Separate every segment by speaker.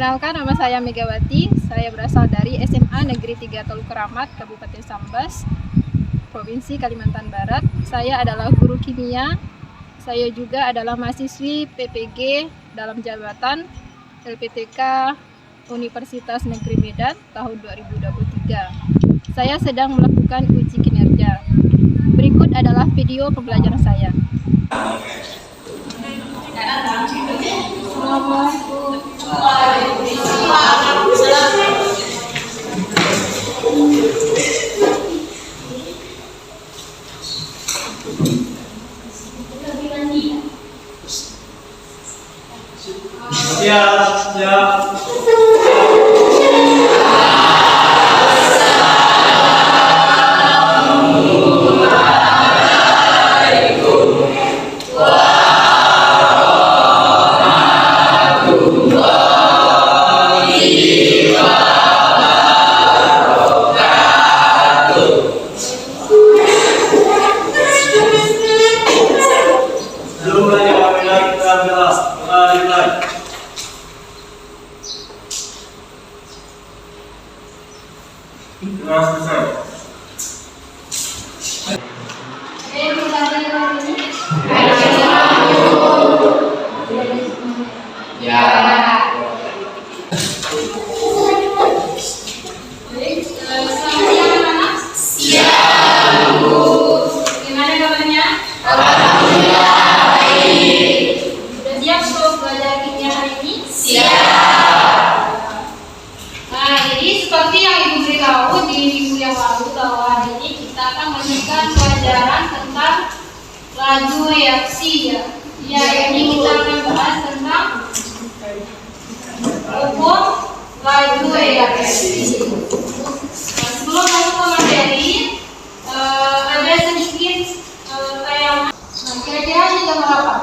Speaker 1: Perkenalkan, nama saya Megawati. Saya berasal dari SMA Negeri 3 Teluk Keramat, Kabupaten Sambas, Provinsi Kalimantan Barat. Saya adalah guru kimia. Saya juga adalah mahasiswi PPG dalam jabatan LPTK Universitas Negeri Medan tahun 2023. Saya sedang melakukan uji kinerja. Berikut adalah video pembelajaran saya.
Speaker 2: Laju reaksi ya. Ini kita akan bahas tentang hukum laju reaksi. Sebelum masuk ke materi, ada sedikit tayangan. Kira-kira ini gambar apa?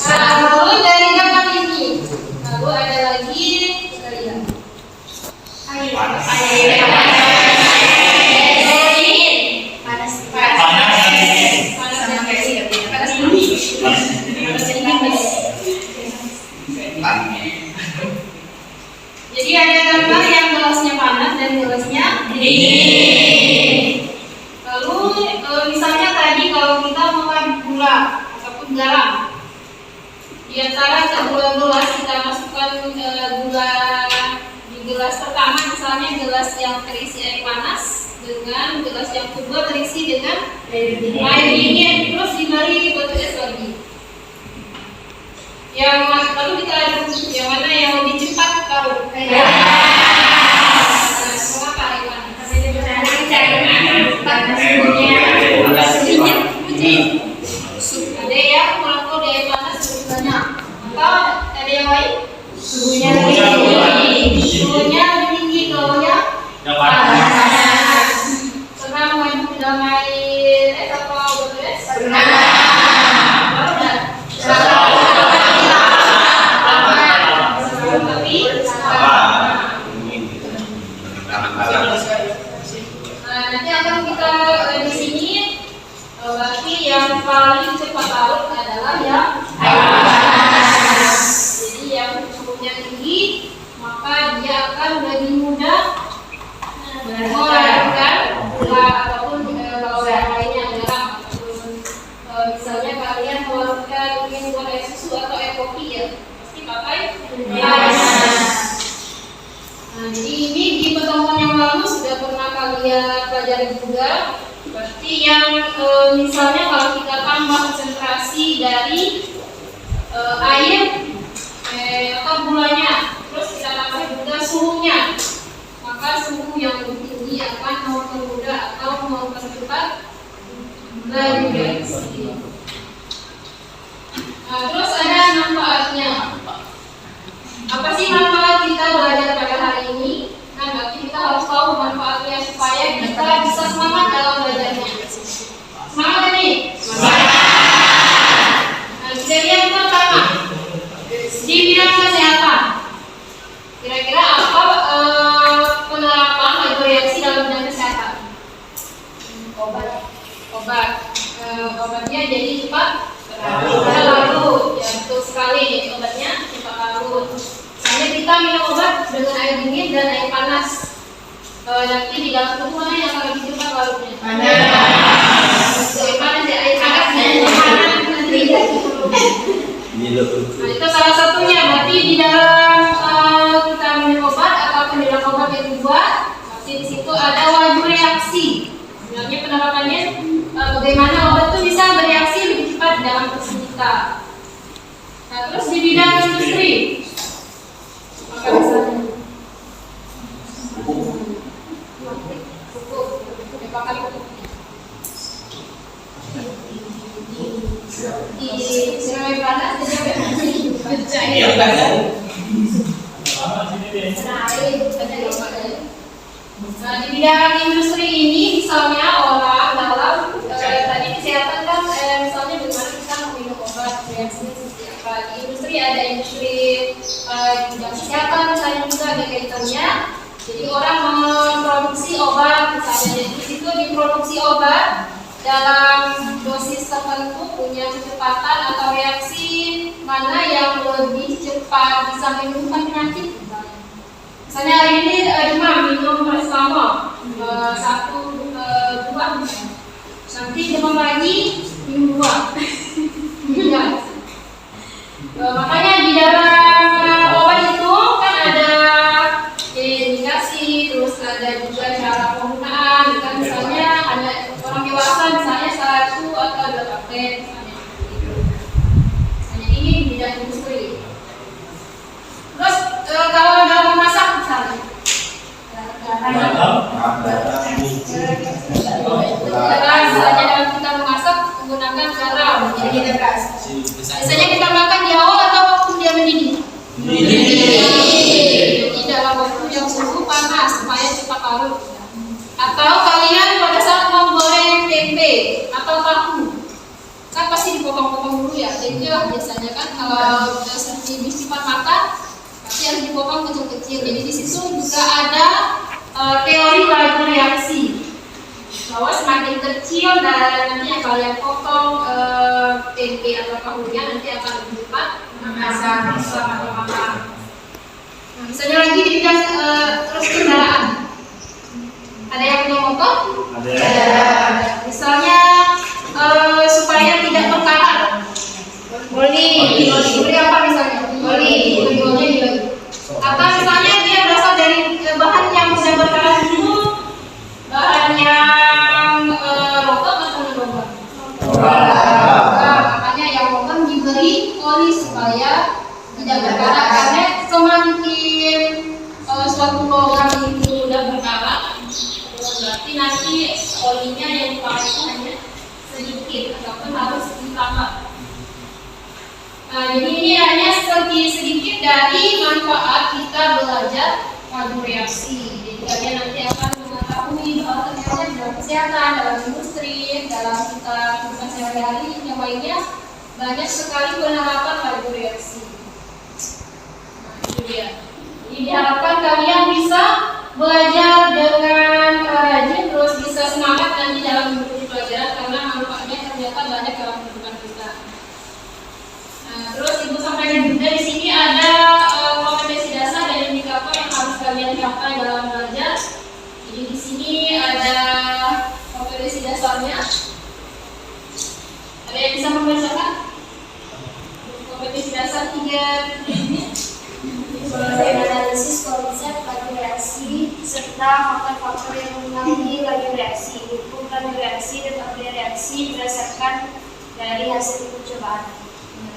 Speaker 2: Lalu dari gambar ini, lalu ada lagi jadi ada gambar yang gelasnya panas dan gelasnya dingin. Lalu misalnya tadi kalau kita makan gula ataupun garam, di antara kedua gelas kita masukkan gula di gelas pertama, misalnya gelas yang terisi air panas dengan gelas yang kedua terisi dengan air dingin, terus diberi batu es lagi. Lalu kita aduk, yang mana yang lebih cepat tahu? Ada yang kalau di air panas lebih banyak, atau ada yang lain? Suhunya lebih tinggi kalau yang panas. Pernah mengaduk dalam air atau batu es? Pernah. Nanti akan kita di sini berarti yang paling cepat larut adalah yang air panas. Jadi yang suhunya tinggi maka dia akan lebih mudah mengeluarkan gula ataupun kalau yang lainnya garam. Misalnya kalian ingin buat air susu atau air kopi ya, pasti pakai panas. Nah, jadi ini di pertemuan yang lalu sudah pernah kalian pelajari juga. Berarti yang misalnya kalau kita tambah konsentrasi dari air atau gulanya, terus kita tambah juga suhunya, maka suhu yang lebih tinggi akan mempermudah atau mempercepat laju reaksi. Nah, terus ada manfaatnya. Apa sih manfaat kita belajar pada hari ini? Nah, berarti kita harus tahu manfaatnya supaya kita bisa semangat dalam belajarnya. Semangat nih? Nah, kriteria yang pertama di bidang kesehatan. Kira-kira apa penerapan atau reaksi dalam bidang kesehatan? Obatnya jadi cepat larut. Ya, betul sekali. Jadi obatnya cepat larut. Misalnya kita minum obat dengan air dingin dan air panas. Nanti di dalam tubuh mana yang akan lebih cepat larutnya? Air panas ya, air hangat dan panas nanti. Nah, itu salah satunya. Berarti di dalam kita minum obat ataupun di dalam obat yang dibuat, berarti di situ ada laju reaksi. Sebenarnya penerapannya bagaimana obat itu bisa bereaksi lebih cepat dalam tubuh kita. Nah, terus di bidang industri, maka misalnya di siramai panas Nah, di bidang industri ini misalnya orang dalam tadi kesehatan kan misalnya bagaimana kita meminum obat reaksinya seperti apa. Di industri ada industri di bidang kesehatan misalnya juga ada kaitannya. Jadi orang memproduksi obat misalnya, jadi di situ diproduksi obat dalam dosis tertentu punya kecepatan atau reaksi mana yang lebih cepat bisa menyembuhkan penyakit. Misalnya hari ini demam minum paracetamol 1, 2, nanti demam lagi minum 2. Makanya di dalam obat itu kan ada indikasi, terus ada juga cara penggunaan. Kan misalnya ada orang dewasa misalnya 1 atau 2 tablet misalnya. Misalnya ini di bidang industri. Terus kalau dalam memasak misalnya, misalnya dalam kita memasak menggunakan garam, jadi biasanya kita makan di awal atau waktu dia mendidih? Jadi dalam waktu yang suhu panas supaya cepat larut. Atau kalian pada saat menggoreng tempe atau tahu, kan pasti dipotong-potong dulu ya. Tempe lah biasanya kan kalau lebih cepat matang pasti harus dipotong kecil-kecil. Jadi di situ juga ada teori laju reaksi bahwa semakin kecil dan nanti yang kalian potong tempe atau tahunya nanti akan lebih cepat masak atau matang. Nah, misalnya lagi di bidang terus kendaraan, ada yang punya motor? Ada. Misalnya supaya tidak berkarat, oli apa misalnya? Oli atau misalnya dia berasal dari bahan yang sudah berkarat dulu, bahan yang logam atau non-logam? Makanya yang logam diberi oli supaya tidak berkarat, karena semakin suatu logam itu sudah berkarat, berarti nanti olinya yang dipakai itu hanya sedikit ataupun harus ditambah. Nah, jadi ini hanya sedikit dari manfaat kita belajar laju reaksi. Jadi kalian nanti akan mengetahui bahwa ternyata dalam kesehatan, dalam industri, dalam kita kehidupan sehari-hari yang lainnya banyak sekali penerapan laju reaksi. Nah, itu dia. Jadi diharapkan kalian bisa belajar dengan rajin, terus bisa semangat nanti dalam mengikuti pelajaran karena manfaatnya ternyata banyak dalam kehidupan kita. Terus ibu sampaikan juga di sini ada kompetensi dasar dan indikator yang harus kalian capai dalam belajar. Jadi di sini ada kompetensi dasarnya. Ada yang bisa membacakan? Kompetensi dasar 3 ini.
Speaker 3: Analisis konsep laju reaksi serta faktor-faktor yang mengenai laju reaksi, hukum laju reaksi dan teori reaksi berdasarkan dari hasil percobaan.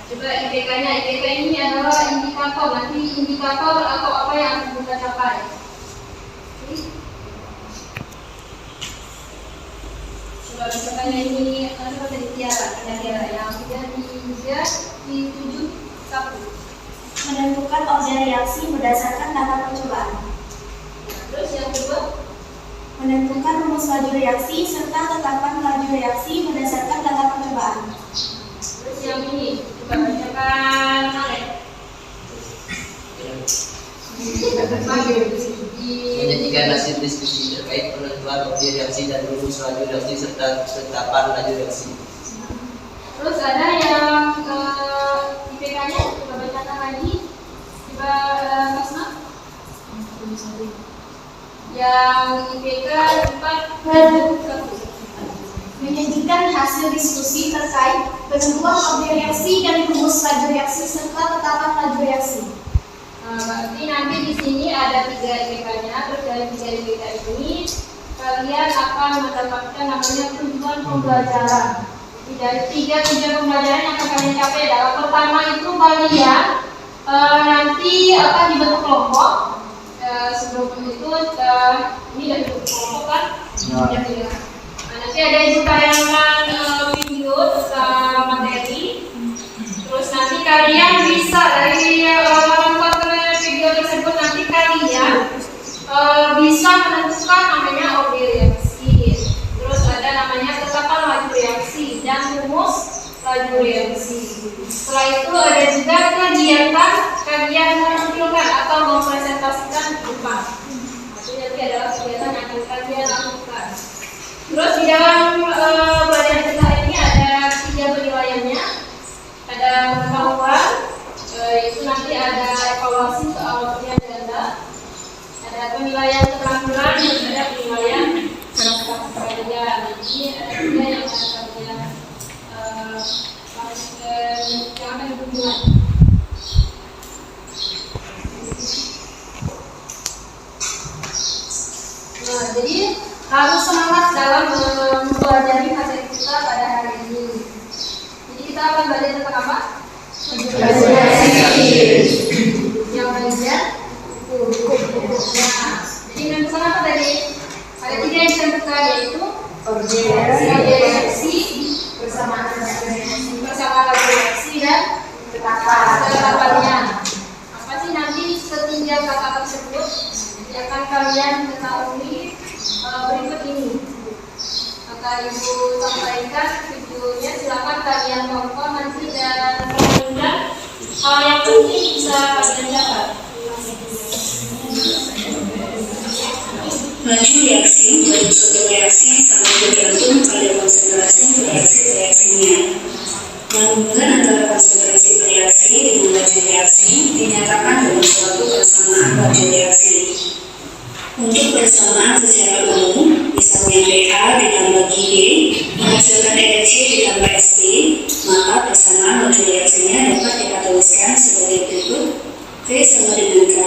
Speaker 2: Coba IPK-nya, IPK ini adalah indikator, nanti indikator atau apa yang akan kita capai. Coba misalkan ini apa tadi Tiara yang sudah di di 7, 1.
Speaker 3: Menentukan order reaksi berdasarkan data percobaan.
Speaker 2: Terus yang kedua,
Speaker 3: Menentukan rumus laju reaksi serta tetapan laju reaksi berdasarkan data percobaan.
Speaker 2: terus yang ini coba bacakan Alek.
Speaker 4: Menyajikan hasil diskusi terkait penentuan objek reaksi dan rumus laju reaksi serta tetapan laju reaksi.
Speaker 2: Terus ada yang IPK-nya, coba bacakan lagi. Coba Kasma. Yang IPK 4, 7, 1.
Speaker 3: Menyajikan hasil diskusi terkait penentuan objek reaksi dan rumus laju reaksi serta tetapan laju reaksi.
Speaker 2: Berarti nanti di sini ada 3 IPK-nya. Terus dari 3 IPK ini kalian akan mendapatkan namanya tujuan pembelajaran. Jadi dari 3 tujuan pembelajaran yang akan kalian capai adalah pertama itu kalian nanti akan dibentuk kelompok. Sebelum itu ini dari bentuk kelompok kan? Ya. Nanti ada ibu tayangan video tentang materi. Terus nanti kalian bisa dari menonton video tersebut nanti kalian bisa menentukan namanya objek reaksi. Terus ada namanya tetapan laju reaksi dan rumus laju reaksi. Setelah itu ada juga kegiatan kalian menampilkan atau mempresentasikan di depan. Itu nanti adalah kegiatan yang akan kalian lakukan. Terus di dalam pelajaran kita ini ada 3 penilaiannya. Ada pengetahuan, itu nanti ada evaluasi soal pilihan ganda. Ada penilaian keterampilan dan ada penilaian karakter. Jadi ada 3 yang akan kalian yang akan dihubungkan. Nah, jadi harus semangat dalam mempelajari materi kita pada hari ini. Jadi kita akan belajar tentang apa? Yang bagian jadi menentukan apa tadi? Ada 3 yang ditentukan, yaitu objek reaksi, persamaan laju reaksi dan tetapannya. Apa sih nanti ketiga kata tersebut yang akan kalian ketahui berikut ini. Maka ibu sampaikan videonya, silakan kalian tonton nanti dan mudah-mudahan hal yang penting bisa kalian dapat.
Speaker 5: Laju reaksi dari suatu reaksi sangat bergantung pada konsentrasi reaksinya. Hubungan antara konsentrasi reaksi dengan laju reaksi dinyatakan dalam suatu persamaan laju reaksi. Untuk persamaan secara umum, misalnya pH ditambah GD menghasilkan EC ditambah SD, maka persamaan laju reaksinya dapat dikatakan sebagai berikut. V sama dengan K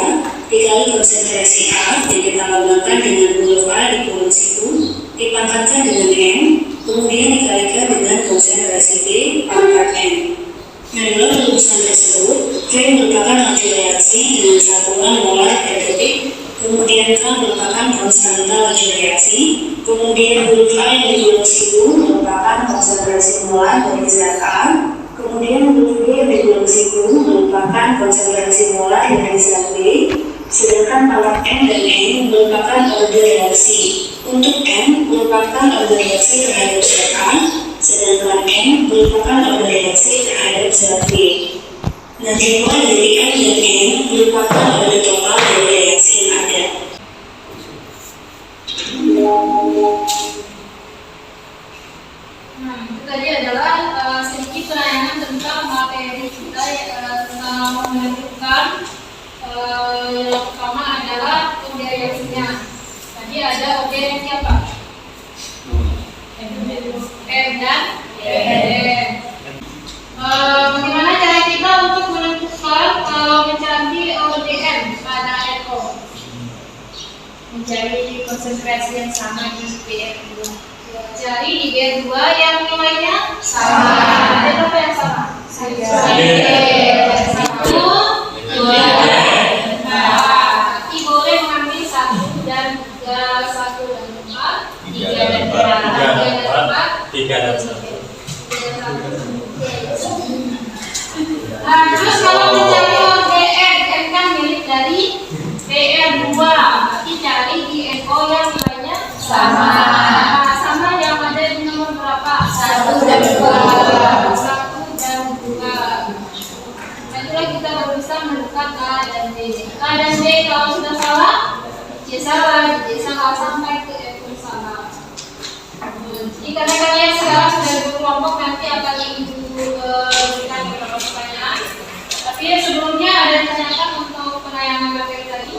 Speaker 5: dikali konsentrasi A yang kita lambangkan dengan huruf A dikurung dipangkatkan dengan M, kemudian dikalikan dengan konsentrasi B pangkat M. Nah, dalam rumusan tersebut, V merupakan laju reaksi dengan satuan molar per detik, kemudian K merupakan konstanta laju reaksi, kemudian huruf A yang dikurung merupakan konsentrasi molar dari zat A, kemudian huruf B yang dikurung merupakan konsentrasi molar dari zat B, sedangkan pangkat M dan N merupakan order reaksi. Untuk M merupakan order reaksi terhadap zat A, sedangkan N merupakan order reaksi terhadap zat B. Nah, jumlah dari M dan N merupakan order total dari reaksi yang ada.
Speaker 2: Nah, itu tadi adalah sedikit penayangan tentang materi kita tentang menentukan yang pertama adalah objek reaksinya. Tadi ada objek reaksi apa? M dan N. Bagaimana cara kita untuk menentukan mencari ODM pada NO?
Speaker 3: Mencari konsentrasi yang sama di BR2.
Speaker 2: Cari di B2 yang nilainya
Speaker 3: Sama.
Speaker 2: Ada berapa yang sama?
Speaker 3: Satu.
Speaker 2: 1, 2, 4. Berarti boleh mengambil 1 dan 3, 1 dan 4, 3 dan 4, 3 dan 4,
Speaker 6: 3 dan 1.
Speaker 2: 3 dan 1. Nah, terus kalau mencari ODN, N kan milik dari PR2, berarti cari di NO yang nilainya sama. Nah, sama yang ada di nomor berapa? 1 dan 2. 1 dan 2. Nah, itulah kita baru bisa menentukan A dan B. A dan B kalau sudah salah, C salah, D salah, sampai ke F pun salah. Jadi karena kalian sekarang sudah berkelompok, nanti akan ibu berikan beberapa pertanyaan. Tapi sebelumnya ada yang ditanyakan untuk penayangan materi tadi.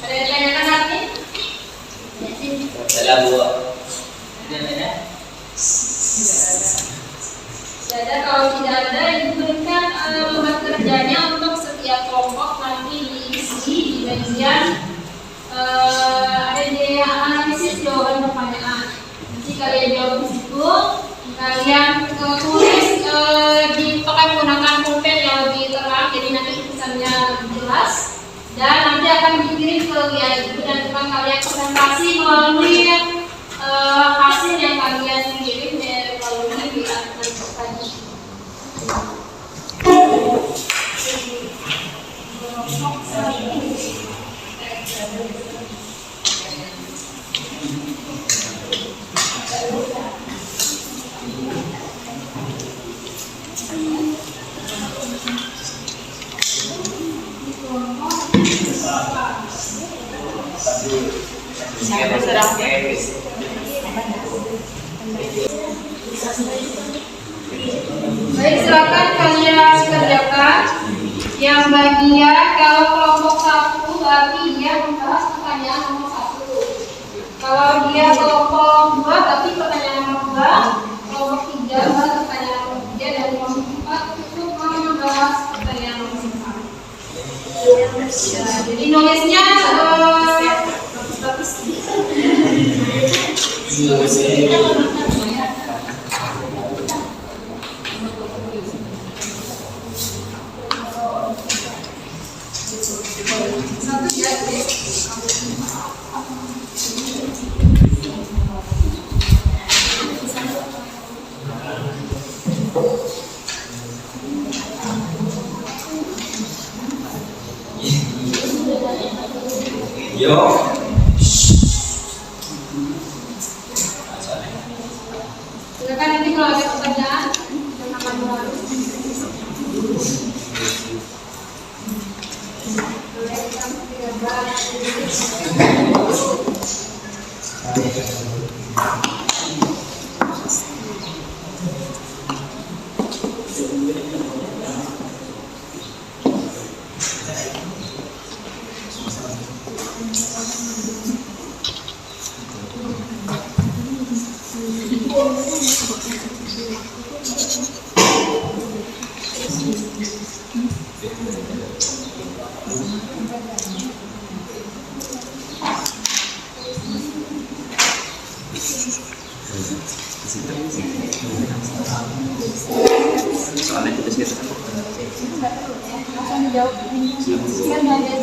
Speaker 2: Ada yang ditanyakan lagi?
Speaker 4: Salah buat.
Speaker 2: Ada, kalau tidak ada, ibu berikan lembar kerjanya untuk setiap kelompok nanti diisi di bagian ada di analisis jawaban pertanyaan. Nanti kalian jawab di situ, kalian tulis pakai menggunakan pulpen yang lebih terang, jadi nanti tulisannya lebih jelas. Dan nanti akan dikirim ke ibu dan akan kalian presentasi melalui hasil yang kalian kirim melalui WA tadi. Baik, silakan kalian kerjakan. Yang bagian kalau kelompok 1 berarti dia membahas pertanyaan nomor 1. Kalau dia kelompok 2 berarti pertanyaan nomor 2. Kelompok 3 bahas pertanyaan nomor 3 dan kelompok 4 untuk membahas pertanyaan nomor 4. Jadi nulisnya
Speaker 4: Yo.
Speaker 2: silakan nanti kalau ada pertanyaan akan mulai.
Speaker 4: Soalnya kita sih
Speaker 2: Langsung dijawab. Kan ada.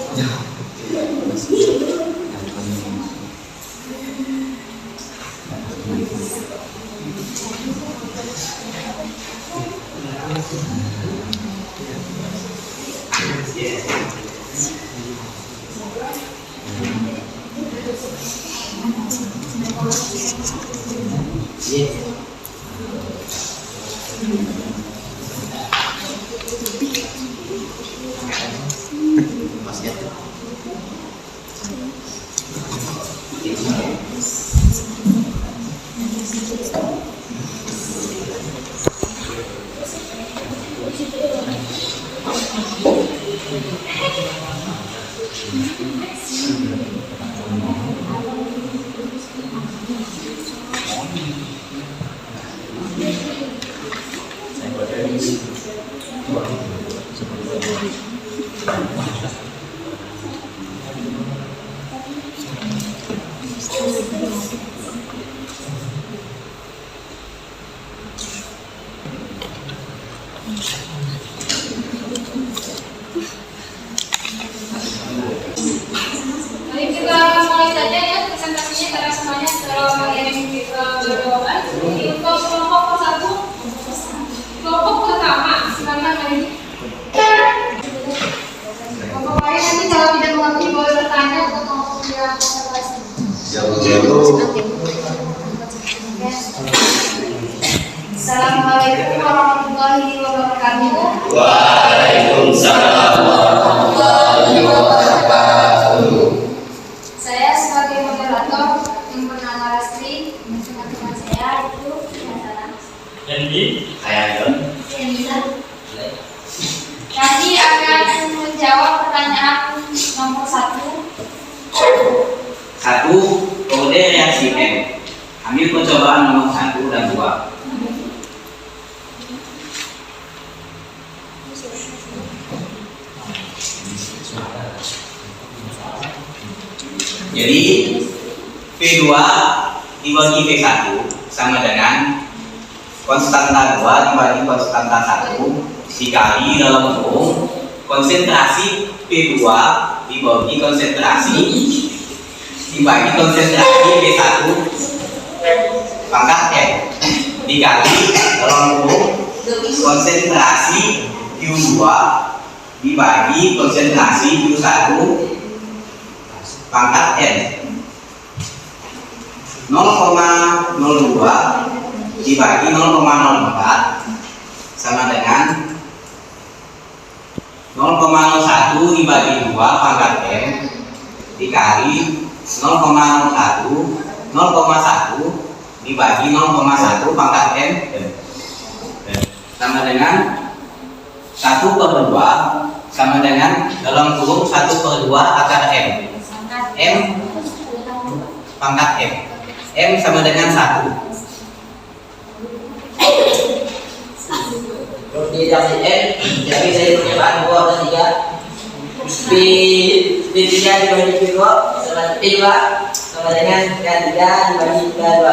Speaker 2: Mari kita mulai saja ya presentasinya karena semuanya sudah kalian berjawaban. Jadi untuk kelompok 1 ini? Bapak Mari nanti kalau tidak mengerti boleh bertanya atau mau dia observasi.
Speaker 3: Assalamualaikum warahmatullahi wabarakatuh.
Speaker 6: Waalaikumsalam warahmatullahi wabarakatuh.
Speaker 3: Saya sebagai moderator yang bernama Rastri, teman-teman saya itu
Speaker 6: Jadi, saya John.
Speaker 3: Nanti akan menjawab pertanyaan nomor 1.
Speaker 6: 1. Kode reaksi M. Ambil percobaan nomor 1 dan 2. Jadi P2 dibagi P1 sama dengan konstanta 2 dibagi konstanta 1 dikali dalam kurung konsentrasi P2 dibagi konsentrasi P1 pangkat M dikali dalam kurung konsentrasi Q2 dibagi konsentrasi Q1 pangkat N. 0,02 dibagi 0,04 sama dengan 0,01 dibagi 2 pangkat M dikali 0,01 dibagi 0,1 pangkat M sama dengan 1/2 sama dengan dalam kurung 1/2 akar M. M pangkat M. M sama dengan 1.
Speaker 4: Di reaksi N, jadi saya percobaan 2 dan 3. P3 dibagi P2 sama dengan K3 dibagi K2.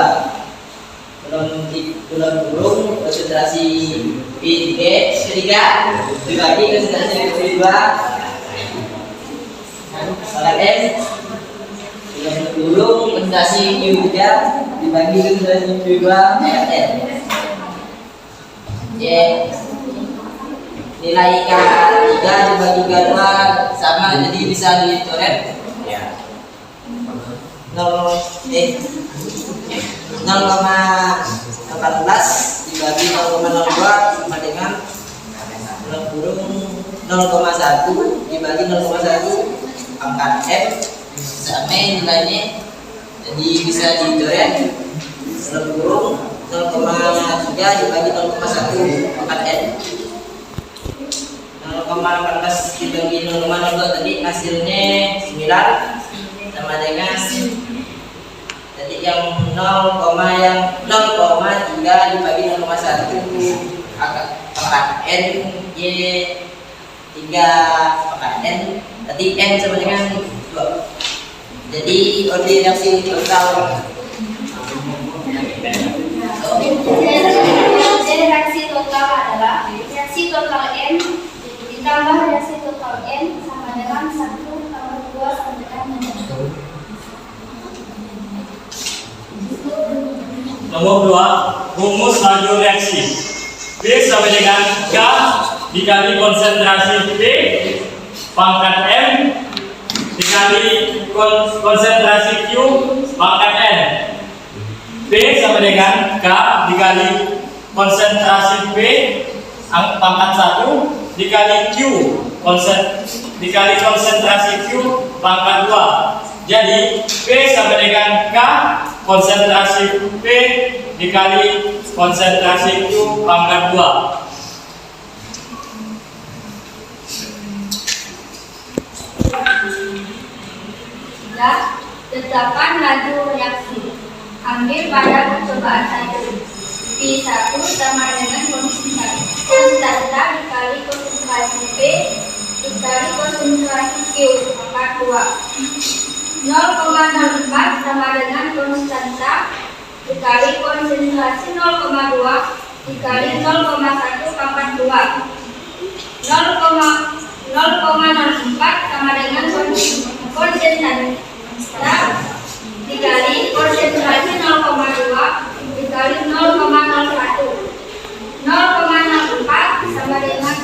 Speaker 4: Dalam kurung konsentrasi P3 dibagi konsentrasi P2 pangkat M. Dalam kurung konsentrasi Q3 dibagi konsentrasi Q2 pangkat N. Nilai K3 dibagi K2 sama, jadi bisa dicoret
Speaker 6: Ya.
Speaker 4: 0,14 dibagi 0,02 sama dengan dalam kurung 0,1 dibagi 0,1 pangkat M sama nilainya, jadi bisa dicoret dalam kurung 0,3 dibagi 0,1 pangkat N. 0,14 dibagi 0,02 tadi hasilnya 9 sama dengan jadi yang 0,3 dibagi 0,1 pangkat N Y 3 pangkat N, tadi N sama dengan 2. Jadi order reaksi total
Speaker 3: reaksi total adalah reaksi total N ditambah reaksi total N sama dengan 1/2 sama dengan
Speaker 7: Nomor 2, rumus laju reaksi. P sama dengan K dikali konsentrasi P pangkat M dikali konsentrasi Q pangkat N. P sama dengan K dikali konsentrasi P pangkat 1 dikali Q dikali konsentrasi Q pangkat 2. Jadi P sama dengan K konsentrasi P dikali konsentrasi Q pangkat 2.
Speaker 3: Tetapkan laju reaksi. Ambil pada percobaan 1. P1 sama dengan konstanta dikali konsentrasi P dikali konsentrasi Q pangkat 2. 0,04 sama dengan konstanta dikali konsentrasi 0,2 dikali 0,1 pangkat 2. 0,04 sama dengan konstanta dikali konsentrasi 0,2 dikali 0,01. 0,04 sama dengan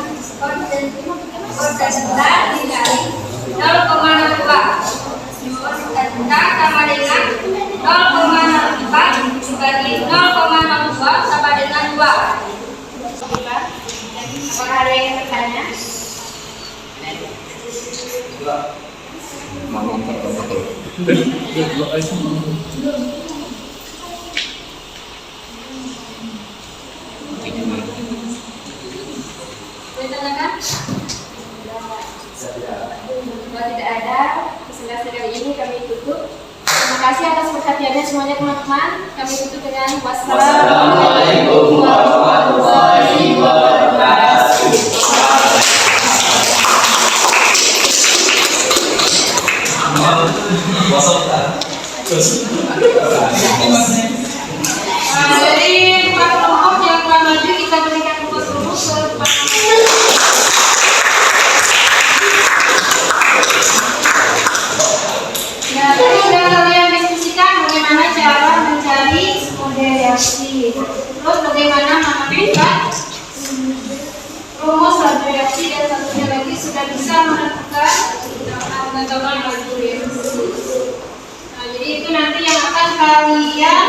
Speaker 2: sama dengan 0,4 dibagi 0,02 sama dengan 2.
Speaker 3: Apakah ada yang bertanya?
Speaker 2: Ditanyakan?
Speaker 3: Kalau tidak ada, presentasi kali ini kami tutup. Terima kasih atas perhatiannya semuanya teman-teman. Kami tutup dengan
Speaker 4: Wassalamualaikum warahmatullahi wabarakatuh.
Speaker 2: Jadi empat kelompok yang telah maju kita berikan rumus ke depan. Nah, tadi sudah kalian diskusikan bagaimana cara mencari model reaksi, terus bagaimana menentukan rumus laju reaksi, dan satunya lagi sudah bisa menentukan laju reaksi. Nah, jadi itu nanti yang akan kalian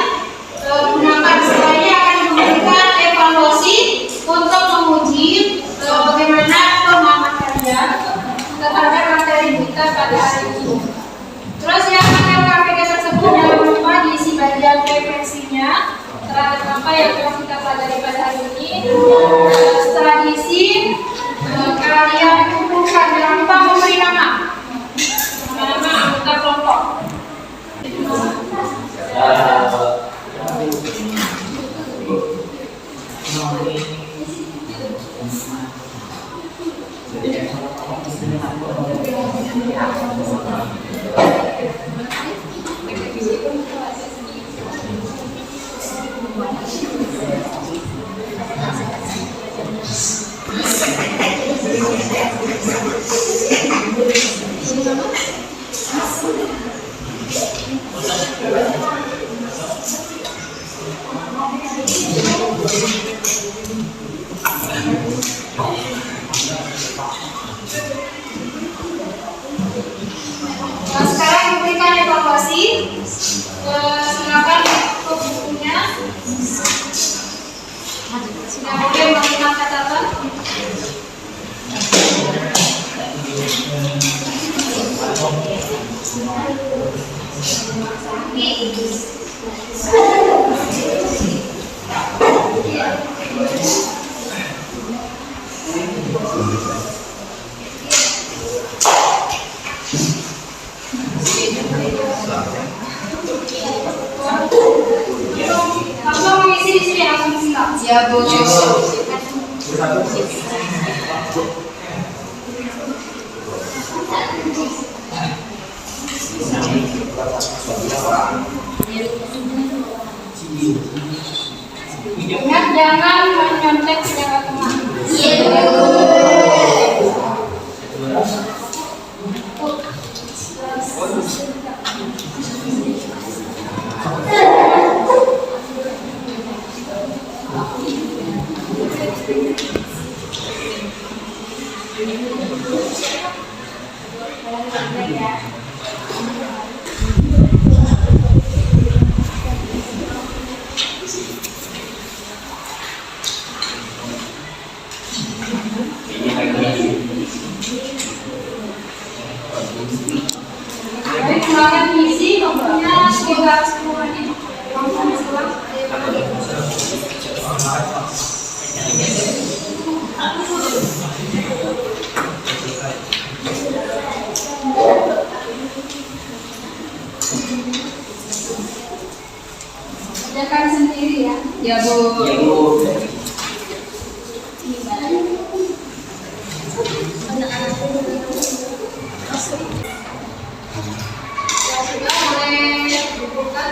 Speaker 2: gunakan. Setelahnya akan memberikan evaluasi untuk menguji bagaimana pemahaman kalian terhadap materi kita pada hari ini. Terus yang KPK tersebut jangan lupa diisi bagian referensinya terhadap apa yang telah kita pelajari pada hari ini. Setelah diisi, kalian kumpulkan, jangan lupa memberi nama anggota kelompok. Nah, sekarang diberikan evaluasi. Silakan untuk bukunya. Sudah boleh melihat catatan. Langsung mengisi di sini, langsung siap.
Speaker 3: Ya, Bu.
Speaker 2: Ingat jangan menyontek senjata teman. Baik, silakan diisi nomornya sekitar 10 menit. Langsung pulang. Kerjakan sendiri ya.
Speaker 3: Ya, Bu.
Speaker 4: Ya, Bu.
Speaker 2: Sudah boleh dibuka.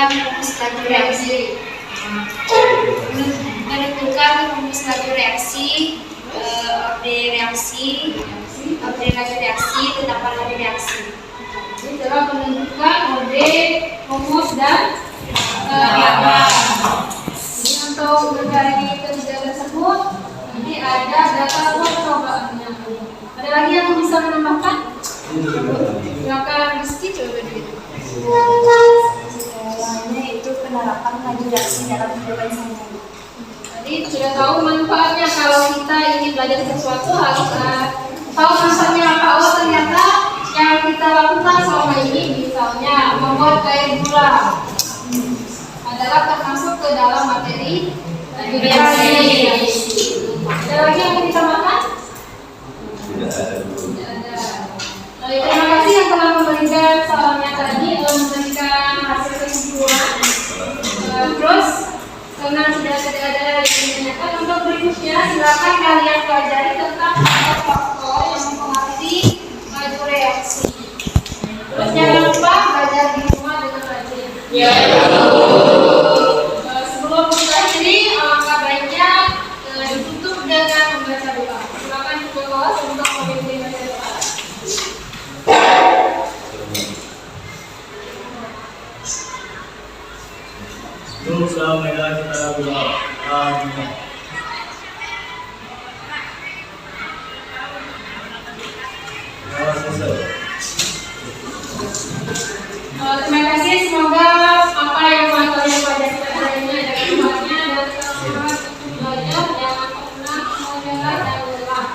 Speaker 3: menentukan rumus laju reaksi. Menentukan rumus laju reaksi, orde laju reaksi, tetapan laju reaksi.
Speaker 2: Jadi dalam menentukan orde, rumus dan tetapan. Jadi untuk mencari ketiga tersebut, ini ada data percobaannya. Ada lagi yang bisa menambahkan? Silakan Rizky coba dulu.
Speaker 3: Lainnya itu penerapan laju reaksi dalam kehidupan sehari-hari.
Speaker 2: Jadi sudah tahu manfaatnya kalau kita ingin belajar sesuatu harus tahu manfaatnya apa. Oh ternyata yang kita lakukan selama ini misalnya membuat air gula adalah termasuk ke dalam materi reaksi. Ada lagi yang kita makan? Tidak ada. Baik, terima kasih yang telah memberikan sarannya tadi, memberikan hasil kesimpulan. Terus karena sudah tidak ada yang ditanyakan, untuk berikutnya silakan kalian pelajari tentang faktor yang mempengaruhi laju reaksi. Terus jangan lupa belajar di rumah dengan rajin. Ya. Sebelum kita akhiri, alangkah baiknya ditutup dengan membaca doa. Silakan juga kelas untuk memimpin baca doa.
Speaker 7: Untuk selama kita berdoa. Amin.
Speaker 2: Terima kasih, semoga apa yang kalian pelajari hari ini ada manfaatnya dan selamat belajar, jangan pernah menyerah dan lelah.